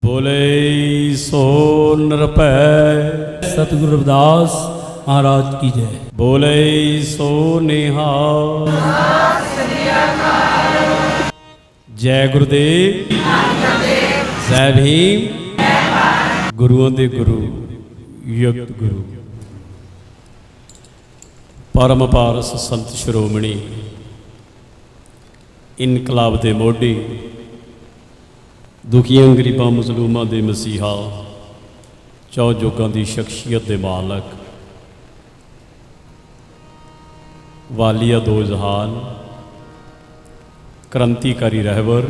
बोले सो निरभै सतगुरु रविदास महाराज की जय। बोले सो निहाल। जय गुरुदेव, जय भीम। गुरुओं दे गुरु, युक्त गुरु परम पारस संत शिरोमणी इनकलाब दे मोढी, दुखियां गरीबां मजलूमां दे मसीहा, चौ जोगां दी शख्सियत दे मालक, वालिया दो जहान, क्रांतिकारी रहबर,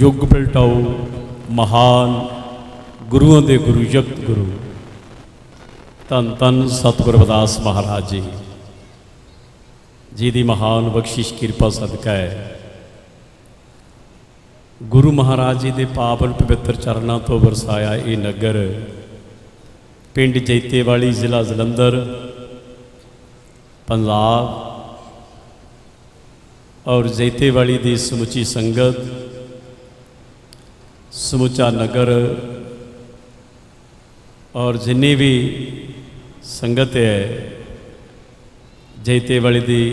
युग पलटाऊ महान गुरुओं दे गुरु, युक्त गुरु धन धन सतगुरु रविदास महाराज जी जी दी महान बख्शिश किरपा सदका है गुरु महाराज जी के पावन पवित्र चरणों तो वरसाया ये नगर पिंड जैतेवाली जिला जलंधर पंजाब और जैतेवाली की समुची संगत, समुचा नगर और जिन्नी भी संगत है जैतेवाली की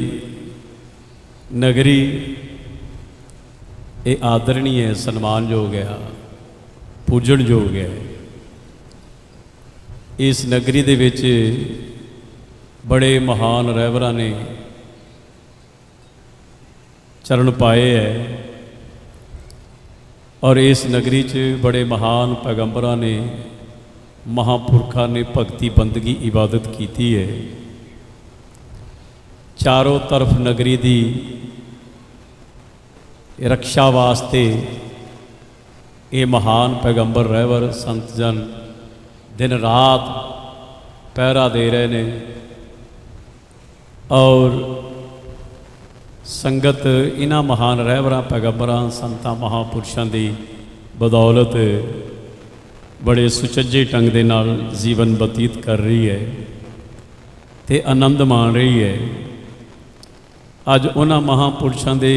नगरी, ये आदरणीय है, सन्मानयोग है, पूजनयोग है। इस नगरी दे विच बड़े महान रहबरां ने चरण पाए है और इस नगरी च बड़े महान पैगंबरां ने, महापुरखा ने भगती बंदगी इबादत की है। चारों तरफ नगरी की रक्षा वास्ते ये महान पैगंबर रहबर संत जन दिन रात पहरा दे रहे ने और संगत इन्हां महान रहबरां पैगंबरां संतां महापुरुषां दी बदौलत बड़े सुचज्जे ढंग दे नाल जीवन बतीत कर रही है ते आनंद मान रही है। अज उन्हां महापुरुषां दे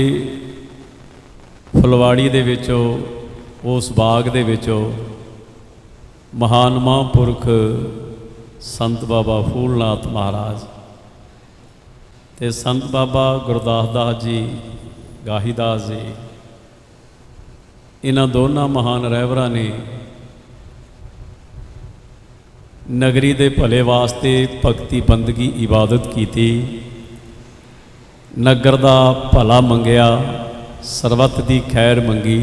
फुलवाड़ी दे विचों, उस बाग दे विचों महान महापुरख संत बाबा फूलनाथ महाराज ते संत बाबा गुरदास दास जी, गाहीदास जी, इन्हां दोनों महान रहबरां ने नगरी दे भले वास्ते भगती बंदगी इबादत की, नगर दा भला मंगिया, सरबत दी खैर मंगी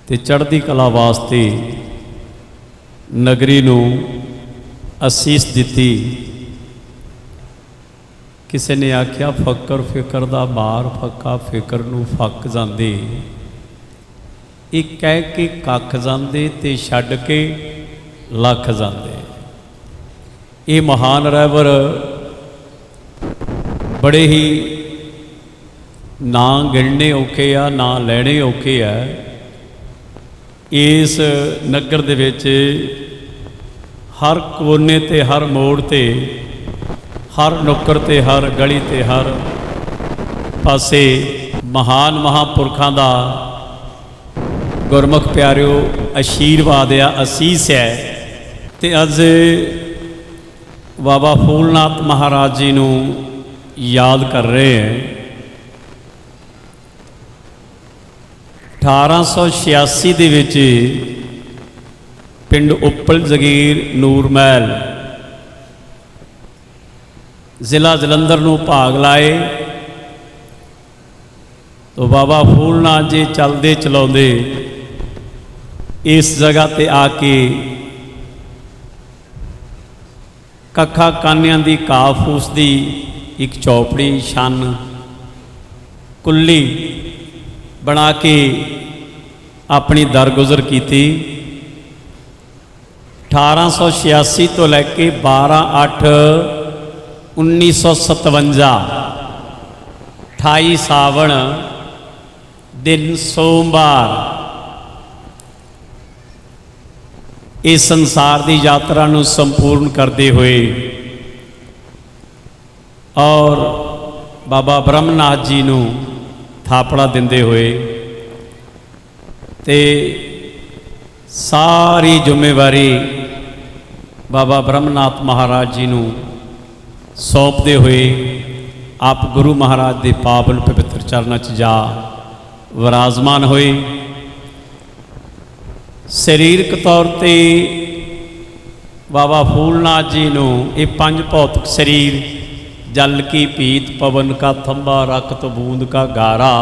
ते चढ़दी कला वास्ते नगरी नूं असीस दिती। किसी ने आख्या फकर फिकर दा मार फक्का फिकर नूं फक जांदे, एक कह के कख जांदे ते छड्ड के लख जांदे। ये महान रहबर बड़े ही ना गिणने औखे आ, ना लैणे औखे आ। इस नगर दे विच हर कोने ते, हर मोड़ ते, हर नुक्कर ते, हर गली ते, हर पासे महान महापुरखों का गुरमुख प्यारिओ आशीर्वाद आ, असीस है। ते अज बाबा फूलनाथ महाराज जी नूं याद कर रहे हैं। 1886 ਦੇ ਵਿੱਚ ਪਿੰਡ ਉੱਪਲ ਜਗੀਰ ਨੂਰ ਮਹਿਲ ਜ਼ਿਲ੍ਹਾ ਜਲੰਧਰ ਨੂੰ ਭਾਗ ਲਾਏ तो बाबा फूलनाथ जी चलते चलाते इस जगह ते आके कखा कानियां दी घाह फूस दी एक चौपड़ी छन कुल्ली बना के अपनी दरगुजर की। 1886 तो लैके 12/8/1957 28 सावण दिन सोमवार इस संसार की यात्रा नूं संपूर्ण करते हुए और बाबा ब्रह्मनाथ जी नूं थापड़ा दिंदे हुए ਤੇ ਸਾਰੀ ਜ਼ਿੰਮੇਵਾਰੀ ਬਾਬਾ ਬ੍ਰਹਮਨਾਥ ਮਹਾਰਾਜ ਜੀ ਨੂੰ ਸੌਂਪਦੇ ਹੋਏ ਆਪ ਗੁਰੂ ਮਹਾਰਾਜ ਦੇ ਪਾਵਨ ਪਵਿੱਤਰ ਚਰਨਾਂ 'ਚ ਜਾ ਵਿਰਾਜਮਾਨ ਹੋਏ। ਸਰੀਰਕ ਤੌਰ ਤੇ ਬਾਬਾ ਫੂਲਨਾਥ ਜੀ ਨੂੰ ਇਹ ਪੰਜ ਭੌਤਿਕ ਸਰੀਰ जल की पीत पवन का थंबा रक्त बूंद का गारा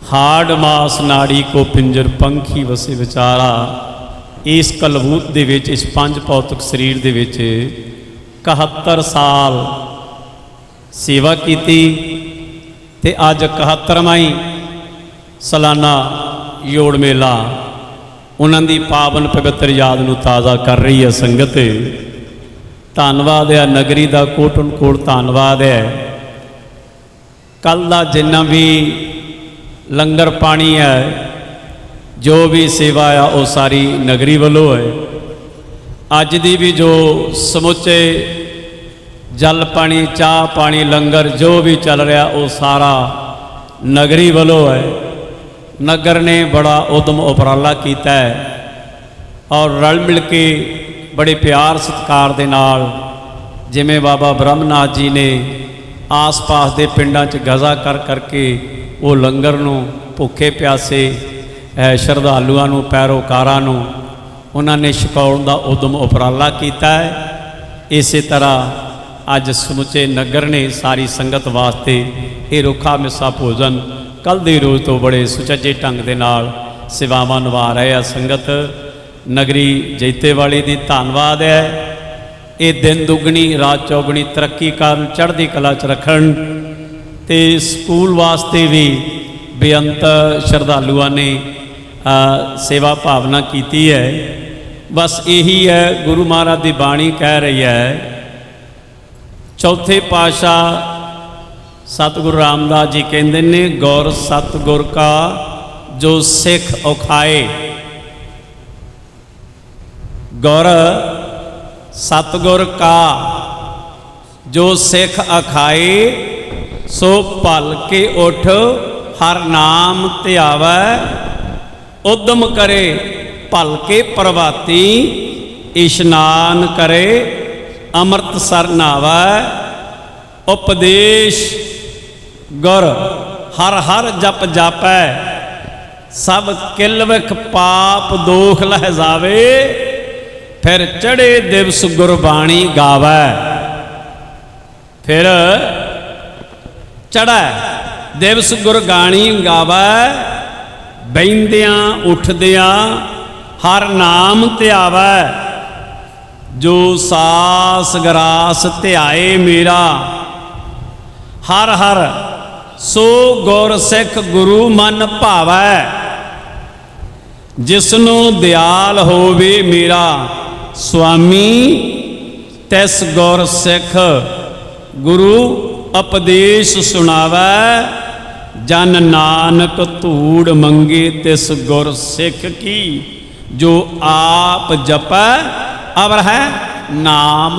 हाड़ मास नाड़ी को पिंजर पंखी वसे विचारा इस कलबूत दे विच इस पंज भौतिक शरीर दे विच 71 साल सेवा की ते अज 71वां सालाना जोड़ मेला उन्हां दी पावन पवित्र याद नूं ताज़ा कर रही है संगत। धन्नवाद है नगरी का कोटन कोट धन्नवाद है। कल का जिन्ना भी लंगर पानी है जो भी सेवा है वो सारी नगरी वालों है। अज दी भी जो समुचे जल पानी चाह पानी लंगर जो भी चल रहा वो सारा नगरी वालों है। नगर ने बड़ा उदम उपराला किया है और रल मिल के बड़े प्यार सत्कार दे नाल जिमें बाबा ब्रह्मनाथ जी ने आस पास के पिंडां च गज़ा कर करके वो लंगर नूं भुखे प्यासे श्रद्धालुआं नूं पैरोकारां नूं उन्होंने छकाउण दा उदम उपराला किया है। इस तरह अज समुचे नगर ने सारी संगत वास्ते ये रुखा मिस्सा भोजन कल दे रोज़ तो बड़े सुचज्जे ढंग दे नाल सेवावां निभा रहे हैं। संगत नगरी जैते वाली दी धन्नवाद है। ये दिन दुगनी रात चौगनी तरक्की कर चढ़ती कला च रखन ते स्कूल वास्ते भी बेअंत श्रद्धालुआं ने सेवा भावना की है। बस यही है गुरु महाराज की बाणी कह रही है। चौथे पातशाह सतगुरु रामदास जी कहते ने गौर सतगुर का जो सिख औखाए। गौर सतगुर का जो सिख अखाए सो भल के उठ हर नाम ध्यावै उद्यम करे भल के प्रभाती इशनान करे अमृत सर नहावै उपदेश गुर हर हर जप जापै सब किलविख पाप दोख लह जावे फिर चढ़े दिवस गुरबाणी गावै। फिर चढ़ै दिवस गुरबाणी गावै बहिंदियां उठदियां हर नाम ध्यावै जो सास गरास ध्याए मेरा हर हर सो गुर सिख गुरु मन भावै जिसनों दयाल होवे मेरा स्वामी तिस गौर सिख गुरु उपदेश सुनावै जन नानक धूड़ मंगे तिस गुर सिख की जो आप जपै अवर है नाम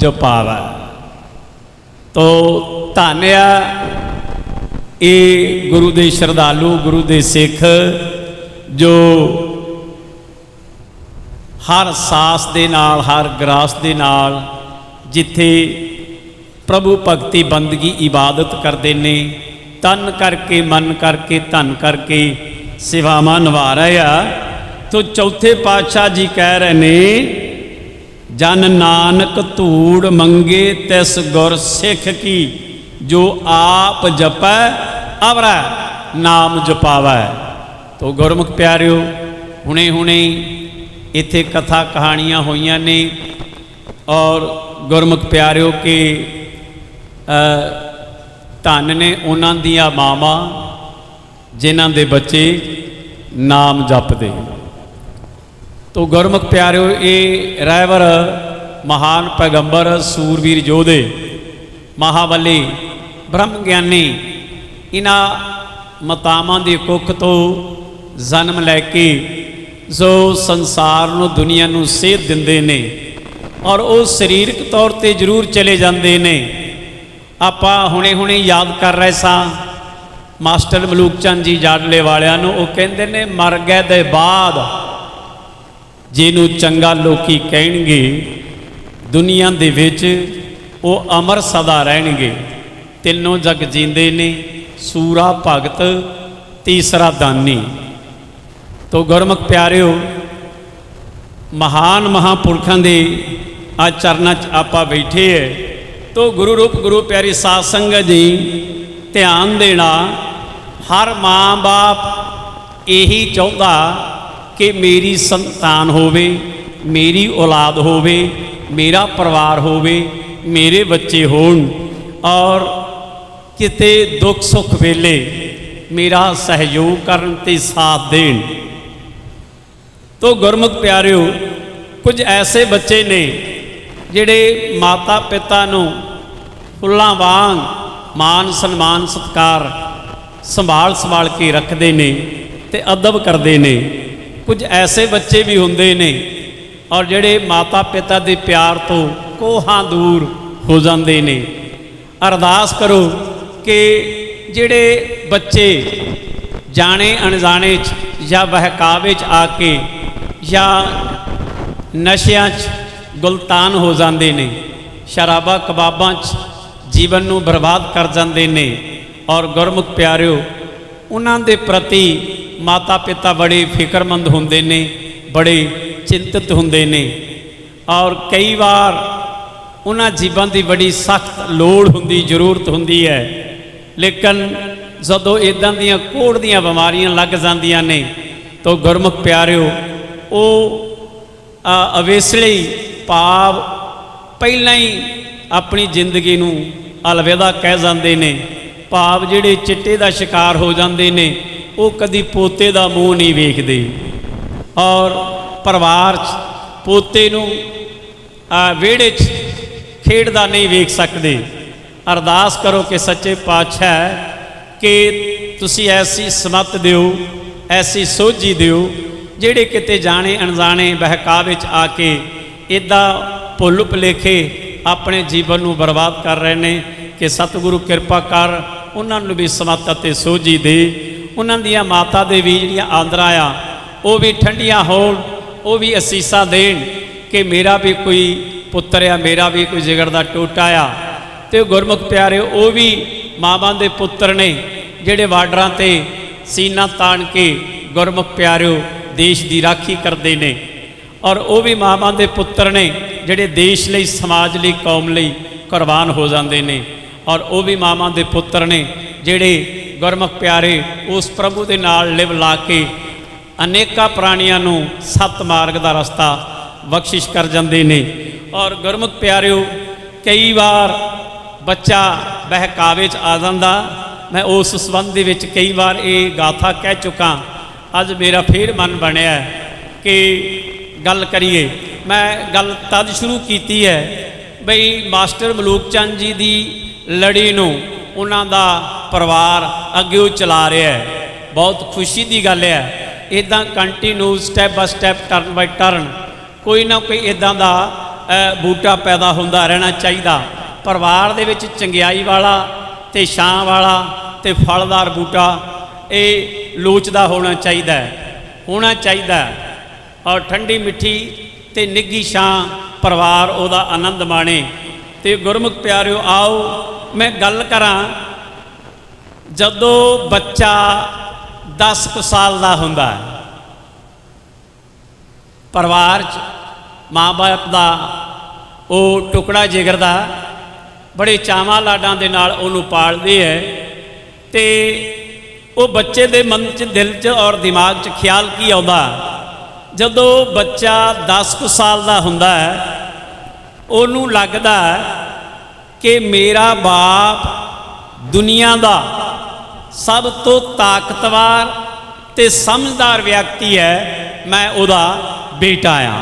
जपावै। तो धन्य ये गुरु दे श्रद्धालु गुरु दे सिख जो हर सास दे नाल हर ग्रास दे नाल जिथे प्रभु भगती बंदगी इबादत करते ने तन करके मन करके धन करके सेवावां निभा रहे आ। तो चौथे पातशाह जी कह रहे ने जन नानक धूड़ मंगे तिस गुर सिख की जो आप जपै अवर नाम जपावै। तो गुरमुख प्यारिओ हुणे हुणे इत्थे कथा कहानियां होईयां ने और गुरमुख प्यारिओ के धन ने उन्हां दियां मावां जिन्हां दे बच्चे नाम जपदे। तो गुरमुख प्यारिओ ये रहबर महान पैगंबर सूरवीर योधे महाबली ब्रह्म ज्ञानी इन्हां मातावां दी कुख तो जन्म लैके जो संसार नूं दुनिया नूं सेध दिंदे ने और वो शरीरक तौर पर जरूर चले जाते ने। आपां हुणे हुणे याद कर रहे सां ਮਾਸਟਰ ਮਲੂਕ ਚੰਦ ਜੀ ਜਾਡਲੇ ਵਾਲਿਆਂ ਨੂੰ। ਉਹ ਕਹਿੰਦੇ ਨੇ ਮਰ ਗਏ ਦੇ ਬਾਅਦ ਜਿਹਨੂੰ ਚੰਗਾ ਲੋਕੀ ਕਹਿਣਗੇ ਦੁਨੀਆ ਦੇ ਵਿੱਚ ਉਹ ਅਮਰ ਸਦਾ ਰਹਿਣਗੇ। ਤਿੰਨੋਂ ਜਗ ਜੀਂਦੇ ਨੇ, ਸੂਰਾ ਭਗਤ ਤੀਸਰਾ ਦਾਨੀ। ਤੋ ਗੁਰਮੁਖ ਪਿਆਰਿਓ, ਮਹਾਨ ਮਹਾਂਪੁਰਖਾਂ ਦੇ ਆ ਚਰਨਾਂ 'ਚ ਆਪਾਂ ਬੈਠੇ ਹੈ। ਤੋ ਗੁਰੂ ਰੂਪ ਗੁਰੂ ਪਿਆਰੀ ਸਾਧ ਸੰਗਤ ਜੀ, ਧਿਆਨ ਦੇਣਾ। ਹਰ ਮਾਂ ਬਾਪ ਇਹੀ ਚਾਹੁੰਦਾ ਕਿ ਮੇਰੀ ਸੰਤਾਨ ਹੋਵੇ, ਮੇਰੀ ਔਲਾਦ ਹੋਵੇ, ਮੇਰਾ ਪਰਿਵਾਰ ਹੋਵੇ, ਮੇਰੇ ਬੱਚੇ ਹੋਣ, ਔਰ ਕਿਤੇ ਦੁੱਖ ਸੁੱਖ ਵੇਲੇ ਮੇਰਾ ਸਹਿਯੋਗ ਕਰਨ ਤੇ ਸਾਥ ਦੇਣ। ਤੋ ਗੁਰਮੁਖ ਪਿਆਰਿਓ, ਕੁਝ ਐਸੇ ਬੱਚੇ ਨੇ ਜਿਹੜੇ ਮਾਤਾ ਪਿਤਾ ਨੂੰ ਫੁੱਲਾਂ ਵਾਂਗ ਮਾਨ ਸਨਮਾਨ ਸਤਿਕਾਰ ਸੰਭਾਲ ਕੇ ਰੱਖਦੇ ਨੇ ਤੇ ਅਦਬ ਕਰਦੇ ਨੇ। ਕੁਝ ਐਸੇ ਬੱਚੇ ਵੀ ਹੁੰਦੇ ਨੇ ਔਰ ਜਿਹੜੇ ਮਾਤਾ ਪਿਤਾ ਦੇ ਪਿਆਰ ਤੋਂ ਕੋਹਾਂ ਦੂਰ ਹੋ ਜਾਂਦੇ ਨੇ। ਅਰਦਾਸ ਕਰੋ ਕਿ ਜਿਹੜੇ ਬੱਚੇ ਜਾਣੇ ਅਣਜਾਣੇ 'ਚ ਜਾਂ ਬਹਿਕਾਵੇ 'ਚ ਆ ਕੇ ਜਾਂ ਨਸ਼ਿਆਂ 'ਚ ਗੁਲਤਾਨ ਹੋ ਜਾਂਦੇ ਨੇ, ਸ਼ਰਾਬਾਂ ਕਬਾਬਾਂ 'ਚ ਜੀਵਨ ਨੂੰ ਬਰਬਾਦ ਕਰ ਜਾਂਦੇ ਨੇ। ਔਰ ਗੁਰਮੁਖ ਪਿਆਰਿਓ, ਉਹਨਾਂ ਦੇ ਪ੍ਰਤੀ ਮਾਤਾ ਪਿਤਾ ਬੜੇ ਫਿਕਰਮੰਦ ਹੁੰਦੇ ਨੇ, ਬੜੇ ਚਿੰਤਤ ਹੁੰਦੇ ਨੇ। ਔਰ ਕਈ ਵਾਰ ਉਹਨਾਂ ਜੀਵਨ ਦੀ ਬੜੀ ਸਖਤ ਲੋੜ ਹੁੰਦੀ, ਜ਼ਰੂਰਤ ਹੁੰਦੀ ਹੈ। ਲੇਕਿਨ ਜਦੋਂ ਇੱਦਾਂ ਦੀਆਂ ਕੋਹੜ ਦੀਆਂ ਬਿਮਾਰੀਆਂ ਲੱਗ ਜਾਂਦੀਆਂ ਨੇ ਤਾਂ ਗੁਰਮੁਖ ਪਿਆਰਿਓ, ਉਹ ਅਵੇਸਲੇ ਭਾਵ ਪਹਿਲਾਂ ਹੀ ਆਪਣੀ ਜ਼ਿੰਦਗੀ ਨੂੰ ਅਲਵਿਦਾ ਕਹਿ ਜਾਂਦੇ ਨੇ। ਭਾਵ ਜਿਹੜੇ ਚਿੱਟੇ ਦਾ ਸ਼ਿਕਾਰ ਹੋ ਜਾਂਦੇ ਨੇ, ਉਹ ਕਦੀ ਪੋਤੇ ਦਾ ਮੂੰਹ ਨਹੀਂ ਵੇਖਦੇ ਔਰ ਪਰਿਵਾਰ 'ਚ ਪੋਤੇ ਨੂੰ ਵਿਹੜੇ 'ਚ ਖੇਡਦਾ ਨਹੀਂ ਵੇਖ ਸਕਦੇ। ਅਰਦਾਸ ਕਰੋ ਕਿ ਸੱਚੇ ਪਾਤਸ਼ਾਹ ਕਿ ਤੁਸੀਂ ਐਸੀ ਸਮੱਤ ਦਿਓ, ਐਸੀ ਸੋਝੀ ਦਿਓ, ਜਿਹੜੇ ਕਿਤੇ ਜਾਣੇ ਅਣਜਾਣੇ ਬਹਿਕਾਵੇ 'ਚ ਆ ਕੇ ਇੱਦਾਂ ਭੁੱਲ ਭੁਲੇਖੇ ਆਪਣੇ ਜੀਵਨ ਨੂੰ ਬਰਬਾਦ ਕਰ ਰਹੇ ਨੇ, ਕਿ ਸਤਿਗੁਰੂ ਕਿਰਪਾ ਕਰ ਉਹਨਾਂ ਨੂੰ ਵੀ ਸਮੱਤ ਅਤੇ ਸੋਝੀ ਦੇ। ਉਹਨਾਂ ਦੀਆਂ ਮਾਤਾ ਦੇ ਵੀ ਜਿਹੜੀਆਂ ਆਂਦਰਾਂ ਆ ਉਹ ਵੀ ਠੰਡੀਆਂ ਹੋਣ, ਉਹ ਵੀ ਅਸੀਸਾਂ ਦੇਣ ਕਿ ਮੇਰਾ ਵੀ ਕੋਈ ਪੁੱਤਰ ਆ, ਮੇਰਾ ਵੀ ਕੋਈ ਜਿਗਰ ਦਾ ਟੋਟਾ ਆ। ਤੇ ਗੁਰਮੁਖ ਪਿਆਰੇ, ਉਹ ਵੀ ਮਾਵਾਂ ਦੇ ਪੁੱਤਰ ਨੇ ਜਿਹੜੇ ਬਾਰਡਰਾਂ ਤੇ ਸੀਨਾ ਤਾਣ ਕੇ ਗੁਰਮੁਖ ਪਿਆਰਿਓ ਦੇਸ਼ ਦੀ ਰਾਖੀ ਕਰਦੇ ਨੇ। ਔਰ ਉਹ ਵੀ ਮਾਵਾਂ ਦੇ ਪੁੱਤਰ ਨੇ ਜਿਹੜੇ ਦੇਸ਼ ਲਈ, ਸਮਾਜ ਲਈ, ਕੌਮ ਲਈ ਕੁਰਬਾਨ ਹੋ ਜਾਂਦੇ ਨੇ। ਔਰ ਉਹ ਵੀ ਮਾਵਾਂ ਦੇ ਪੁੱਤਰ ਨੇ ਜਿਹੜੇ ਗੁਰਮੁਖ ਪਿਆਰੇ ਉਸ ਪ੍ਰਭੂ ਦੇ ਨਾਲ ਲਿਵ ਲਾ ਕੇ ਅਨੇਕਾਂ ਪ੍ਰਾਣੀਆਂ ਨੂੰ ਸੱਤ ਮਾਰਗ ਦਾ ਰਸਤਾ ਬਖਸ਼ਿਸ਼ ਕਰ ਜਾਂਦੇ ਨੇ। ਔਰ ਗੁਰਮੁਖ ਪਿਆਰਿਓ, ਕਈ ਵਾਰ ਬੱਚਾ ਬਹਿਕਾਵੇ 'ਚ ਆ ਜਾਂਦਾ। ਮੈਂ ਉਸ ਸੰਬੰਧ ਦੇ ਵਿੱਚ ਕਈ ਵਾਰ ਇਹ ਗਾਥਾ ਕਹਿ ਚੁੱਕਾ। ਅੱਜ ਮੇਰਾ ਫੇਰ ਮਨ ਬਣਿਆ ਕਿ ਗੱਲ ਕਰੀਏ। ਮੈਂ ਗੱਲ ਤਦ ਸ਼ੁਰੂ ਕੀਤੀ ਹੈ ਬਈ ਮਾਸਟਰ ਮਲੂਕ ਚੰਦ ਜੀ ਦੀ ਲੜੀ ਨੂੰ ਉਹਨਾਂ ਦਾ ਪਰਿਵਾਰ ਅੱਗੇ ਉਹ ਚਲਾ ਰਿਹਾ ਹੈ। ਬਹੁਤ ਖੁਸ਼ੀ ਦੀ ਗੱਲ ਹੈ। ਇੱਦਾਂ continue step by step, turn by turn ਕੋਈ ਨਾ ਕੋਈ ਇੱਦਾਂ ਦਾ ਬੂਟਾ ਪੈਦਾ ਹੁੰਦਾ ਰਹਿਣਾ ਚਾਹੀਦਾ। ਪਰਿਵਾਰ ਦੇ ਵਿੱਚ ਚੰਗਿਆਈ ਵਾਲਾ ਤੇ ਛਾਂ ਵਾਲਾ ਤੇ ਫਲਦਾਰ ਬੂਟਾ ਇਹ ਲੋਚਦਾ ਹੋਣਾ ਚਾਹੀਦਾ ਔਰ ਠੰਡੀ ਮਿੱਠੀ ਤੇ ਨਿੱਘੀ ਛਾਂ ਪਰਿਵਾਰ ਉਹਦਾ ਆਨੰਦ ਮਾਣੇ। ਤੇ ਗੁਰਮੁਖ ਪਿਆਰਿਓ, ਆਓ ਮੈਂ ਗੱਲ ਕਰਾਂ। ਜਦੋਂ ਬੱਚਾ 10 ਕੁ ਸਾਲ ਦਾ ਹੁੰਦਾ ਹੈ, ਪਰਿਵਾਰ 'ਚ ਮਾਂ ਬਾਪ ਦਾ ਉਹ ਟੁਕੜਾ ਜਿਗਰ ਦਾ ਬੜੇ ਚਾਵਾਂ ਲਾਡਾਂ ਦੇ ਨਾਲ ਉਹਨੂੰ ਪਾਲਦੇ ਹੈ। ਤੇ ਉਹ ਬੱਚੇ ਦੇ ਮਨ 'ਚ, ਦਿਲ 'ਚ ਔਰ ਦਿਮਾਗ 'ਚ ਖਿਆਲ ਕੀ ਆਉਂਦਾ? ਜਦੋਂ ਬੱਚਾ 10 ਕੁ ਸਾਲ ਦਾ ਹੁੰਦਾ ਹੈ, ਉਹਨੂੰ ਲੱਗਦਾ ਕਿ ਮੇਰਾ ਬਾਪ ਦੁਨੀਆ ਦਾ ਸਭ ਤੋਂ ਤਾਕਤਵਰ ਤੇ ਸਮਝਦਾਰ ਵਿਅਕਤੀ ਹੈ। ਮੈਂ ਉਹਦਾ ਬੇਟਾ ਆ,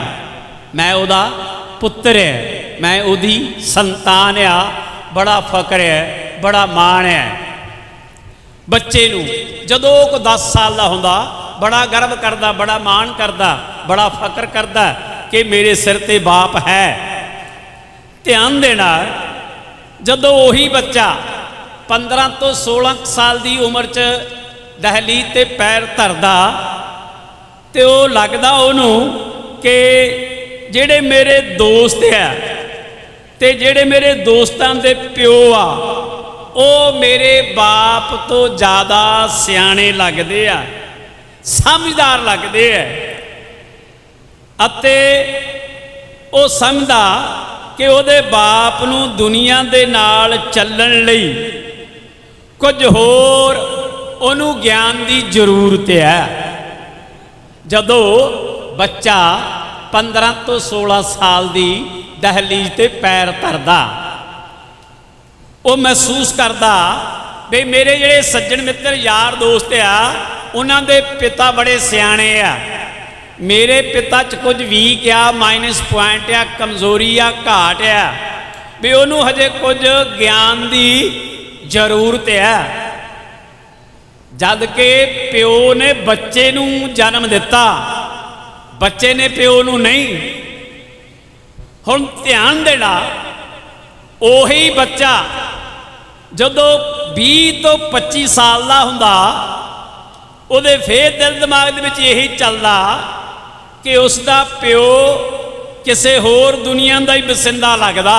ਮੈਂ ਉਹਦਾ ਪੁੱਤਰ ਹੈ, ਮੈਂ ਉਹਦੀ ਸੰਤਾਨ ਆ। ਬੜਾ ਫਕਰ ਹੈ, ਬੜਾ ਮਾਣ ਹੈ। ਬੱਚੇ ਨੂੰ ਜਦੋਂ ਉਹ 10 ਸਾਲ ਦਾ ਹੁੰਦਾ, ਬੜਾ ਗਰਵ ਕਰਦਾ, ਬੜਾ ਮਾਣ ਕਰਦਾ, ਬੜਾ ਫਕਰ ਕਰਦਾ ਕਿ ਮੇਰੇ ਸਿਰ ਤੇ ਬਾਪ ਹੈ। ਧਿਆਨ ਦੇਣਾ, ਜਦੋਂ ਉਹੀ ਬੱਚਾ 15 ਤੋਂ 16 ਸਾਲ ਦੀ ਉਮਰ 'ਚ ਦਹਲੀਜ਼ ਤੇ ਪੈਰ ਧਰਦਾ ਤੇ ਉਹ ਲੱਗਦਾ ਉਹਨੂੰ ਕਿ ਜਿਹੜੇ ਮੇਰੇ ਦੋਸਤ ਆ ਤੇ ਜਿਹੜੇ ਮੇਰੇ ਦੋਸਤਾਂ ਦੇ ਪਿਓ ਆ ਉਹ ਮੇਰੇ ਬਾਪ ਤੋਂ ਜ਼ਿਆਦਾ ਸਿਆਣੇ ਲੱਗਦੇ ਆ, ਸਮਝਦਾਰ ਲੱਗਦੇ ਆ। ਅਤੇ ਉਹ ਸਮਝਦਾ ਕਿ ਉਹਦੇ ਬਾਪ ਨੂੰ ਦੁਨੀਆ ਦੇ ਨਾਲ ਚੱਲਣ ਲਈ ਕੁਝ ਹੋਰ ਉਹਨੂੰ ਗਿਆਨ ਦੀ ਜ਼ਰੂਰਤ ਹੈ। ਜਦੋਂ ਬੱਚਾ 15 ਤੋਂ 16 ਸਾਲ ਦੀ ਦਹਲੀਜ਼ ਤੇ ਪੈਰ ਧਰਦਾ, ਉਹ ਮਹਿਸੂਸ ਕਰਦਾ ਵੀ ਮੇਰੇ ਜਿਹੜੇ ਸੱਜਣ ਮਿੱਤਰ ਯਾਰ ਦੋਸਤ ਆ ਉਹਨਾਂ ਦੇ ਪਿਤਾ ਬੜੇ ਸਿਆਣੇ ਆ, ਮੇਰੇ ਪਿਤਾ 'ਚ ਕੁਝ ਵੀਕ ਆ, ਮਾਈਨਸ ਪੁਆਇੰਟ ਆ, ਕਮਜ਼ੋਰੀ ਆ, ਘਾਟ ਆ, ਵੀ ਉਹਨੂੰ ਹਜੇ ਕੁਝ ਗਿਆਨ ਦੀ ਜ਼ਰੂਰਤ ਹੈ। ਜਦ ਕਿ ਪਿਓ ਨੇ ਬੱਚੇ ਨੂੰ ਜਨਮ ਦਿੱਤਾ, ਬੱਚੇ ਨੇ ਪਿਓ ਨੂੰ ਨਹੀਂ। ਹੁਣ ਧਿਆਨ ਦੇਣਾ, ਉਹੀ ਬੱਚਾ ਜਦੋਂ 20 ਤੋਂ 25 ਸਾਲ ਦਾ ਹੁੰਦਾ, ਉਹਦੇ ਫੇਰ ਦਿਲ ਦਿਮਾਗ ਦੇ ਵਿੱਚ ਇਹੀ ਚੱਲਦਾ ਕਿ ਉਸ ਦਾ ਪਿਓ ਕਿਸੇ ਹੋਰ ਦੁਨੀਆ ਦਾ ਹੀ ਵਸਿੰਦਾ ਲੱਗਦਾ।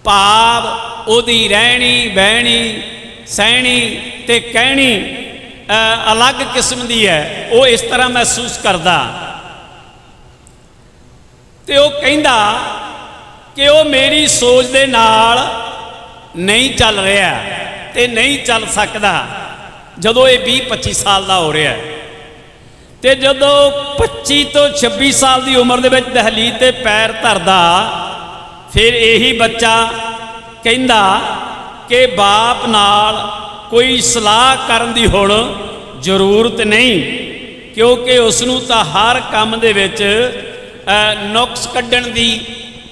ਭਾਵ ਉਹਦੀ ਰਹਿਣੀ ਬਹਿਣੀ ਸਹਿਣੀ ਤੇ ਕਹਿਣੀ ਅਲੱਗ ਕਿਸਮ ਦੀ ਹੈ, ਉਹ ਇਸ ਤਰ੍ਹਾਂ ਮਹਿਸੂਸ ਕਰਦਾ। ਤੇ ਉਹ ਕਹਿੰਦਾ ਕਿ ਉਹ ਮੇਰੀ ਸੋਚ ਦੇ ਨਾਲ ਨਹੀਂ ਚੱਲ ਰਿਹਾ ਤੇ ਨਹੀਂ ਚੱਲ ਸਕਦਾ ਜਦੋਂ ਇਹ 20-25 ਸਾਲ ਦਾ ਹੋ ਰਿਹਾ। ਤੇ ਜਦੋਂ 25 ਤੋਂ 26 ਸਾਲ ਦੀ ਉਮਰ ਦੇ ਵਿੱਚ ਦਹਲੀਜ਼ ਤੇ ਪੈਰ ਧਰਦਾ, ਫਿਰ ਇਹੀ ਬੱਚਾ ਕਹਿੰਦਾ ਕਿ ਬਾਪ ਨਾਲ ਕੋਈ ਸਲਾਹ ਕਰਨ ਦੀ ਹੁਣ ਜ਼ਰੂਰਤ ਨਹੀਂ, ਕਿਉਂਕਿ ਉਸ ਨੂੰ ਤਾਂ ਹਰ ਕੰਮ ਦੇ ਵਿੱਚ ਨੁਕਸ ਕੱਢਣ ਦੀ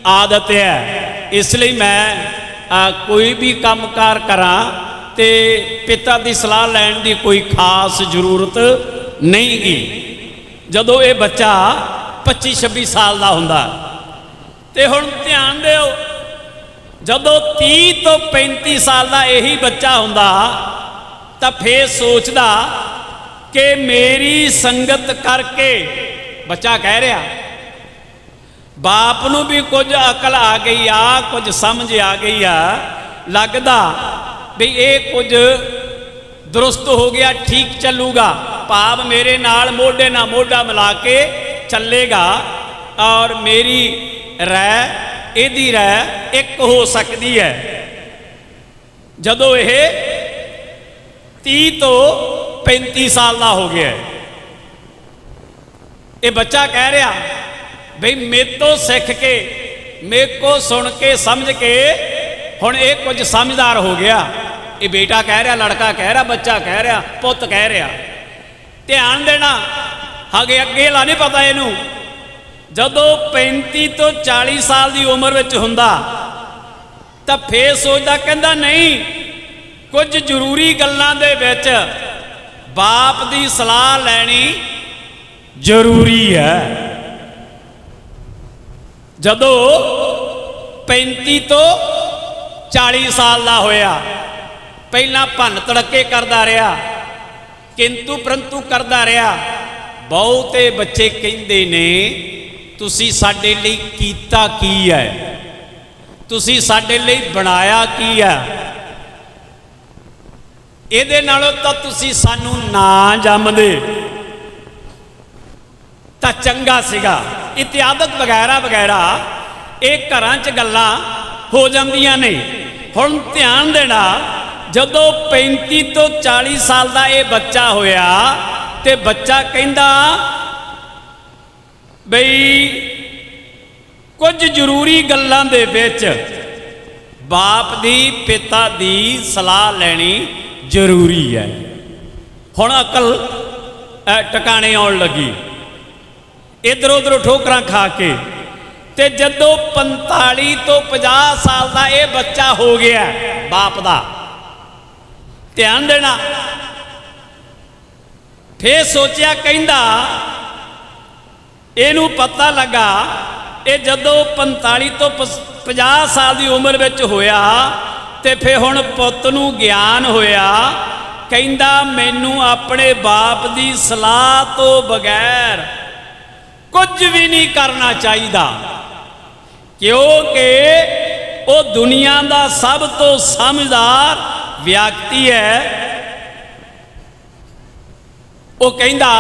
ਆਦਤ ਹੈ। ਇਸ ਲਈ ਮੈਂ ਕੋਈ ਵੀ ਕੰਮਕਾਰ ਕਰਾਂ ਤੇ ਪਿਤਾ ਦੀ ਸਲਾਹ ਲੈਣ ਦੀ ਕੋਈ ਖਾਸ ਜ਼ਰੂਰਤ ਨਹੀਂ ਗੀ। ਜਦੋਂ ਇਹ ਬੱਚਾ 25-26 ਸਾਲ ਦਾ ਹੁੰਦਾ, ਤੇ ਹੁਣ ਧਿਆਨ ਦਿਓ, ਜਦੋਂ 30 ਤੋਂ 35 ਸਾਲ ਦਾ ਇਹੀ ਬੱਚਾ ਹੁੰਦਾ ਤਾਂ ਫੇਰ ਸੋਚਦਾ ਕਿ ਮੇਰੀ ਸੰਗਤ ਕਰਕੇ, ਬੱਚਾ ਕਹਿ ਰਿਹਾ, ਬਾਪ ਨੂੰ ਵੀ ਕੁਝ ਅਕਲ ਆ ਗਈ ਆ, ਕੁਝ ਸਮਝ ਆ ਗਈ ਆ, ਲੱਗਦਾ ਵੀ ਇਹ ਕੁਝ ਦਰੁਸਤ ਹੋ ਗਿਆ, ਠੀਕ ਚੱਲੂਗਾ, ਭਾਵ ਮੇਰੇ ਨਾਲ ਮੋਢੇ ਨਾਲ ਮੋਢਾ ਮਿਲਾ ਕੇ ਚੱਲੇਗਾ ਔਰ ਮੇਰੀ ਰਾਏ ਇਹਦੀ ਰਾਏ ਇੱਕ ਹੋ ਸਕਦੀ ਹੈ। ਜਦੋਂ ਇਹ 30 ਤੋਂ 35 ਸਾਲ ਦਾ ਹੋ ਗਿਆ, ਇਹ ਬੱਚਾ ਕਹਿ ਰਿਹਾ ਬਈ ਮੇਰੇ ਤੋਂ ਸਿੱਖ ਕੇ, ਮੇਰੇ ਕੋ ਸੁਣ ਕੇ ਸਮਝ ਕੇ ਹੁਣ ਇਹ ਕੁਝ ਸਮਝਦਾਰ ਹੋ ਗਿਆ। ਇਹ ਬੇਟਾ ਕਹਿ ਰਿਹਾ, ਲੜਕਾ ਕਹਿ ਰਿਹਾ, ਬੱਚਾ ਕਹਿ ਰਿਹਾ, ਪੁੱਤ ਕਹਿ ਰਿਹਾ। ਧਿਆਨ ਦੇਣਾ, ਅੱਗੇ ਲਾ ਨਹੀਂ ਪਤਾ ਇਹਨੂੰ। ਜਦੋਂ 35 ਤੋਂ 40 ਸਾਲ ਦੀ ਉਮਰ ਵਿੱਚ ਹੁੰਦਾ ਤਾਂ ਫੇਰ ਸੋਚਦਾ, ਕਹਿੰਦਾ ਨਹੀਂ, ਕੁਝ ਜ਼ਰੂਰੀ ਗੱਲਾਂ ਦੇ ਵਿੱਚ ਬਾਪ ਦੀ ਸਲਾਹ ਲੈਣੀ ਜ਼ਰੂਰੀ ਹੈ। ਜਦੋਂ 35 ਤੋਂ 40 ਸਾਲ ਦਾ ਹੋਇਆ, ਪਹਿਲਾਂ ਭੰਨ ਤੜਕੇ ਕਰਦਾ ਰਿਹਾ, ਕਿੰਤੂ ਪਰੰਤੂ ਕਰਦਾ ਰਿਹਾ। ਬਹੁਤੇ ਬੱਚੇ ਕਹਿੰਦੇ ਨੇ ਤੁਸੀਂ ਸਾਡੇ ਲਈ ਕੀਤਾ ਕੀ ਹੈ, ਤੁਸੀਂ ਸਾਡੇ ਲਈ ਬਣਾਇਆ ਕੀ ਹੈ, ਇਹਦੇ ਨਾਲੋਂ ਤਾਂ ਤੁਸੀਂ ਸਾਨੂੰ ਨਾ ਜੰਮਦੇ ਤਾਂ ਚੰਗਾ ਸੀਗਾ। ਇਤਿਆਦਤ ਵਗੈਰਾ ਵਗੈਰਾ ਇਹ ਘਰਾਂ 'ਚ ਗੱਲਾਂ ਹੋ ਜਾਂਦੀਆਂ ਨੇ। ਹੁਣ ਧਿਆਨ ਦੇਣਾ, ਜਦੋਂ 35 ਤੋਂ 40 ਸਾਲ ਦਾ ਇਹ ਬੱਚਾ ਹੋਇਆ ਤੇ ਬੱਚਾ ਕਹਿੰਦਾ ਬਈ ਕੁਝ ਜ਼ਰੂਰੀ ਗੱਲਾਂ ਦੇ ਵਿੱਚ ਬਾਪ ਦੀ, ਪਿਤਾ ਦੀ ਸਲਾਹ ਲੈਣੀ ਜ਼ਰੂਰੀ ਹੈ। ਹੁਣ ਅਕਲ ਟਿਕਾਣੇ ਆਉਣ ਲੱਗੀ, ਇੱਧਰ ਉੱਧਰ ਠੋਕਰਾਂ ਖਾ ਕੇ। ਤੇ ਜਦੋਂ 45 ਤੋਂ 50 ਸਾਲ ਦਾ ਇਹ ਬੱਚਾ ਹੋ ਗਿਆ ਬਾਪ ਦਾ, ਧਿਆਨ ਦੇਣਾ, ਫੇਰ ਸੋਚਿਆ, ਕਹਿੰਦਾ ਇਹਨੂੰ ਪਤਾ ਲੱਗਾ ਇਹ ਜਦੋਂ 45 ਤੋਂ 50 ਸਾਲ ਦੀ ਉਮਰ ਵਿੱਚ ਹੋਇਆ ਤੇ ਫਿਰ ਹੁਣ ਪੁੱਤ ਨੂੰ ਗਿਆਨ ਹੋਇਆ, ਕਹਿੰਦਾ ਮੈਨੂੰ ਆਪਣੇ ਬਾਪ ਦੀ ਸਲਾਹ ਤੋਂ ਬਗੈਰ ਕੁਝ ਵੀ ਨਹੀਂ ਕਰਨਾ ਚਾਹੀਦਾ, ਕਿਉਂਕਿ ਉਹ ਦੁਨੀਆ ਦਾ ਸਭ ਤੋਂ ਸਮਝਦਾਰ ਵਿਅਕਤੀ ਹੈ। ਉਹ ਕਹਿੰਦਾ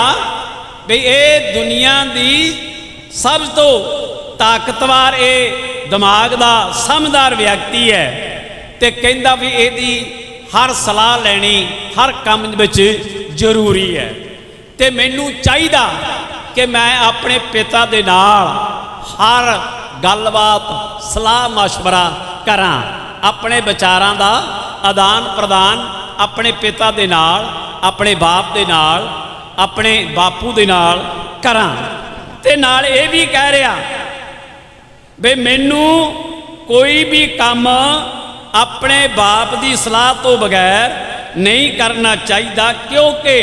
ਵੀ ਇਹ ਦੁਨੀਆ ਦੀ ਸਭ ਤੋਂ ਤਾਕਤਵਰ, ਇਹ ਦਿਮਾਗ ਦਾ ਸਮਝਦਾਰ ਵਿਅਕਤੀ ਹੈ, ਤੇ ਕਹਿੰਦਾ ਵੀ ਇਹਦੀ ਹਰ ਸਲਾਹ ਲੈਣੀ ਹਰ ਕੰਮ ਵਿੱਚ ਜ਼ਰੂਰੀ ਹੈ, ਤੇ ਮੈਨੂੰ ਚਾਹੀਦਾ ਕਿ ਮੈਂ ਆਪਣੇ ਪਿਤਾ ਦੇ ਨਾਲ ਹਰ ਗੱਲਬਾਤ ਸਲਾਹ ਮਸ਼ਵਰਾ ਕਰਾਂ, ਆਪਣੇ ਵਿਚਾਰਾਂ ਦਾ ਆਦਾਨ ਪ੍ਰਦਾਨ ਆਪਣੇ ਪਿਤਾ ਦੇ ਨਾਲ, ਆਪਣੇ ਬਾਪ ਦੇ ਨਾਲ, ਆਪਣੇ ਬਾਪੂ ਦੇ ਨਾਲ ਕਰਾਂ। ਤੇ ਨਾਲ ਇਹ ਵੀ ਕਹਿ ਰਿਹਾ ਵੀ ਮੈਨੂੰ ਕੋਈ ਵੀ ਕੰਮ ਆਪਣੇ ਬਾਪ ਦੀ ਸਲਾਹ ਤੋਂ ਬਗੈਰ ਨਹੀਂ ਕਰਨਾ ਚਾਹੀਦਾ, ਕਿਉਂਕਿ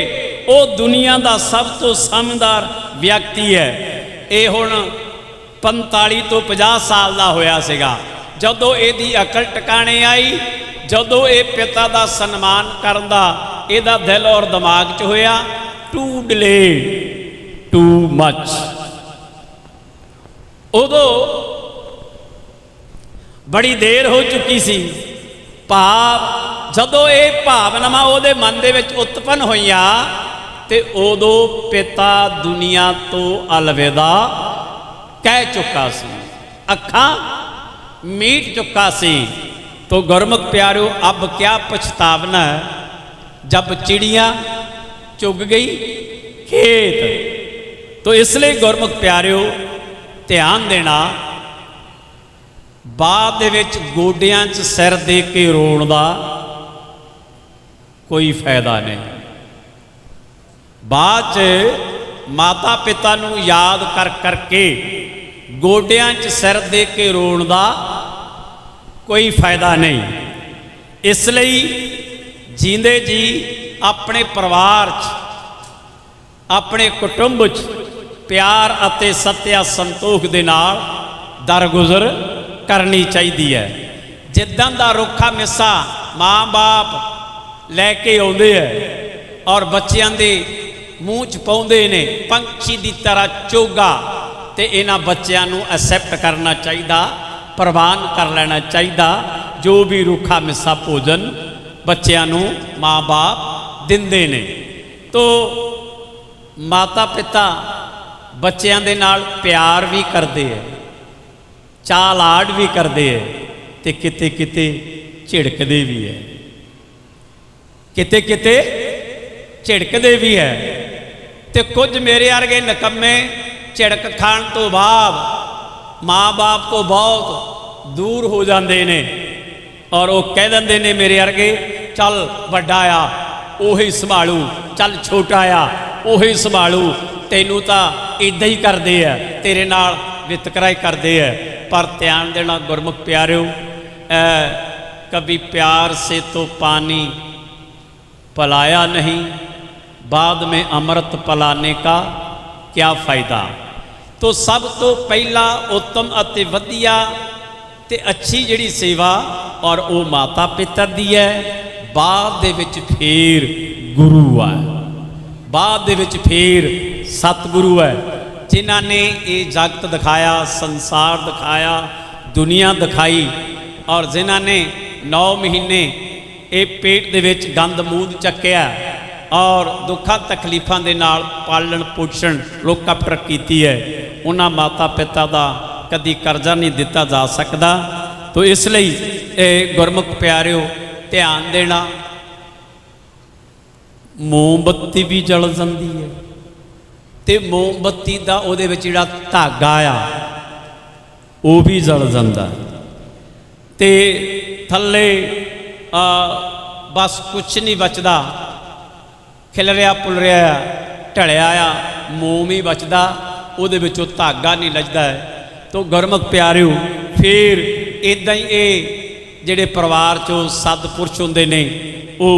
ਉਹ ਦੁਨੀਆ ਦਾ ਸਭ ਤੋਂ ਸਮਝਦਾਰ ਵਿਅਕਤੀ ਹੈ। ਇਹ ਹੁਣ 45 ਤੋਂ 50 ਸਾਲ ਦਾ ਹੋਇਆ ਸੀਗਾ ਜਦੋਂ ਇਹਦੀ ਅਕਲ ਟਿਕਾਣੇ ਆਈ, ਜਦੋਂ ਇਹ ਪਿਤਾ ਦਾ ਸਨਮਾਨ ਕਰਨ ਦਾ ਇਹਦਾ ਦਿਲ ਔਰ ਦਿਮਾਗ 'ਚ ਹੋਇਆ। Too delay too much. ਉਦੋਂ ਬੜੀ ਦੇਰ ਹੋ ਚੁੱਕੀ ਸੀ। ਭਾਵ ਜਦੋਂ ਇਹ ਭਾਵਨਾਵਾਂ ਉਹਦੇ ਮਨ ਦੇ ਵਿੱਚ ਉਤਪੰਨ ਹੋਈਆਂ ਤੇ ਉਦੋਂ ਪਿਤਾ ਦੁਨੀਆ ਤੋਂ ਅਲਵਿਦਾ ਕਹਿ ਚੁੱਕਾ ਸੀ, ਅੱਖਾਂ ਮੀਟ ਚੁੱਕਾ ਸੀ। तो गुरमुख प्यारो अब क्या पछतावना है जब चिड़िया चुग गई खेत। तो इसलिए गुरमुख प्यारो ध्यान देना, बाद दे विच गोडियां च सिर दे के रोण दा कोई फायदा नहीं। बाद च माता पिता नूं याद कर करके गोडियां च सिर दे के रोण दा कोई फायदा नहीं। इसलिए जींदे जी अपने परिवार च, अपने कुटुंब च प्यार अते सत्या संतोख दे नाल दरगुजर करनी चाहिए है। जिद्दां दा रुखा मिसा माँ बाप लैके आउंदे है और बच्चों के मूँह च पाउंदे ने पंछी की तरह चोगा, तो इन्हां बच्चों नूं एक्सैप्ट करना चाहिए, प्रवान कर लेना चाहिए। जो भी रूखा मिसा भोजन बच्चों नूं माँ बाप दिंदे ने, तो माता पिता बच्चों दे नाल प्यार भी करते हैं, चाह लाड भी करते हैं, तो किते किते झिड़कते भी है, किते किते झिड़कते भी है। तो कुछ मेरे वर्गे नकम्मे झिड़क खाण तो बाद माँ बाप तो बहुत दूर हो जाते ने और वो कह देंगे ने मेरे वर्गे चल वड्डा आ उही संभालू, चल छोटा आ उही संभालू, तेनू तो इदा ही करते हैं, तेरे नाल वितकरा ही करते हैं। पर ध्यान देना गुरमुख प्यारो, कभी प्यार से तो पानी पिलाया नहीं, बाद में अमृत पिलाने का क्या फ़ायदा। तो सब तो पहला उत्तम अति वधिया ते अच्छी जिहड़ी सेवा और वो माता पिता दी है, बाद दे विच फिर गुरु है, बाद दे विच फिर सतगुरु है, जिन्हां ने ये जगत दिखाया, संसार दिखाया, दुनिया दिखाई, और जिन्हां ने 9 महीने ये पेट दे विच गंद मूद चक्या और दुखा तकलीफां दे नाल पालन पोषण लोकां पर कीती है। उन्हां माता पिता का कदी करजा नहीं दिता जा सकता। तो इसलिए गुरमुख प्यारिओ ध्यान देना, मोमबत्ती भी जल जाती है, तो मोमबत्ती का उहदे विच जिहड़ा धागा आ वो भी जल जाता, तो थल्ले बस कुछ नहीं बचता, खिलरिया पुलरिया ढलिया आ मोम ही बचता, उहदे विचों धागा नहीं लजदा है। तो गुरमुख प्यारिओ फिर इदां ही ये जिहड़े परिवार चों सतपुरुष हुंदे ने वो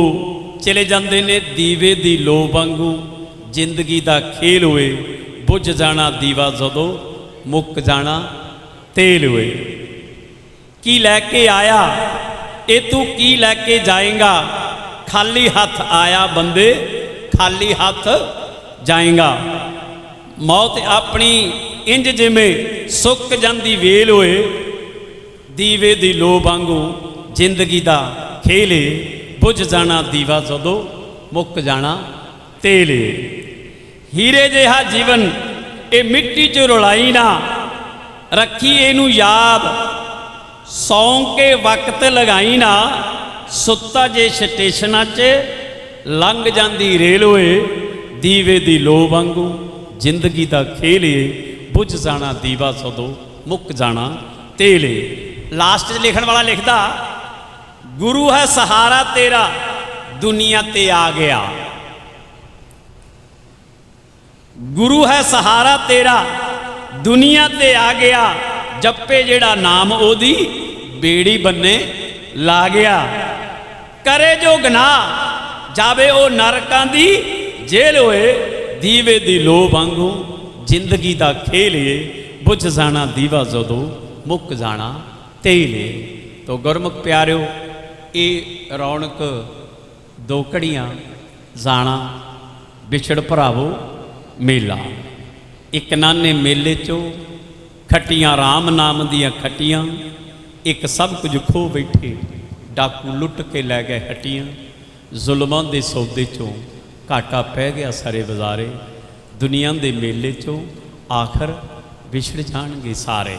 चले जांदे ने दीवे दी लो वांगू, जिंदगी दा खेल होए बुझ जाना दीवा जदों मुक जाना तेल होए। की लैके आया ਇਹ ਤੂੰ ਕੀ ਲੈ ਕੇ ਜਾਏਗਾ, ਖਾਲੀ ਹੱਥ ਆਇਆ ਬੰਦੇ ਖਾਲੀ ਹੱਥ ਜਾਏਗਾ। ਮੌਤ ਆਪਣੀ ਇੰਜ ਜਿਵੇਂ ਸੁੱਕ ਜਾਂਦੀ ਵੇਲ ਹੋਏ, ਦੀਵੇ ਦੀ ਲੋ ਵਾਂਗੂ ਜ਼ਿੰਦਗੀ ਦਾ ਖੇਲੇ, ਬੁਝ ਜਾਣਾ ਦੀਵਾ ਜਦੋਂ ਮੁੱਕ ਜਾਣਾ ਤੇਲੇ। ਹੀਰੇ ਜਿਹਾ ਜੀਵਨ ਇਹ ਮਿੱਟੀ 'ਚ ਰੁਲਾਈ ਨਾ, ਰੱਖੀ ਇਹਨੂੰ ਯਾਦ ਸੌਂ ਕੇ ਵਕਤ ਲਗਾਈ ਨਾ। ਸੁੱਤਾ ਜੇ ਸਟੇਸ਼ਨਾਂ 'ਚ ਲੰਘ ਜਾਂਦੀ ਰੇਲ ਹੋਏ, ਦੀਵੇ ਦੀ ਲੋ ਵਾਂਗੂ ਜ਼ਿੰਦਗੀ ਦਾ ਖੇਲੇ, ਬੁਝ ਜਾਣਾ ਦੀਵਾ ਸਦੋਂ ਮੁੱਕ ਜਾਣਾ ਤੇਲੇ। ਲਾਸਟ 'ਚ ਲਿਖਣ ਵਾਲਾ ਲਿਖਦਾ, ਗੁਰੂ ਹੈ ਸਹਾਰਾ ਤੇਰਾ ਦੁਨੀਆ ਤੇ ਆ ਗਿਆ। ਗੁਰੂ ਹੈ ਸਹਾਰਾ ਤੇਰਾ ਦੁਨੀਆ ਤੇ ਆ ਗਿਆ, ਜੱਪੇ ਜਿਹੜਾ ਨਾਮ ਉਹਦੀ ਬੇੜੀ ਬੰਨੇ ਲਾ ਗਿਆ। ਕਰੇ ਜੋ ਗੁਨਾਹ ਜਾਵੇ ਉਹ ਨਰਕਾਂ ਦੀ ਜੇਲ੍ਹ ਹੋਏ, ਦੀਵੇ ਦੀ ਲੋ ਵਾਂਗੂ ਜ਼ਿੰਦਗੀ ਦਾ ਖੇਲੇ, ਬੁਝ ਜਾਣਾ ਦੀਵਾ ਜਦੋਂ ਮੁੱਕ ਜਾਣਾ ਤੇਲੇ। ਤੋ ਗੁਰਮੁਖ ਪਿਆਰਿਓ, ਇਹ ਰੌਣਕ ਦੋ ਘੜੀਆਂ ਜਾਣਾ ਵਿਛੜ ਭਰਾਵੋ ਮੇਲਾ। ਇੱਕ ਨਾਨੇ ਮੇਲੇ 'ਚੋਂ ਖੱਟੀਆਂ ਰਾਮ ਨਾਮ ਦੀਆਂ ਖੱਟੀਆਂ, ਇੱਕ ਸਭ ਕੁਝ ਖੋ ਬੈਠੇ ਡਾਕੂ ਲੁੱਟ ਕੇ ਲੈ ਗਏ ਹੱਟੀਆਂ। ਜ਼ੁਲਮਾਂ ਦੇ ਸੌਦੇ 'ਚੋਂ ਘਾਟਾ ਪੈ ਗਿਆ ਸਾਰੇ ਬਜ਼ਾਰੇ, ਦੁਨੀਆ ਦੇ ਮੇਲੇ 'ਚੋਂ ਆਖਰ ਵਿਛੜ ਜਾਣਗੇ ਸਾਰੇ।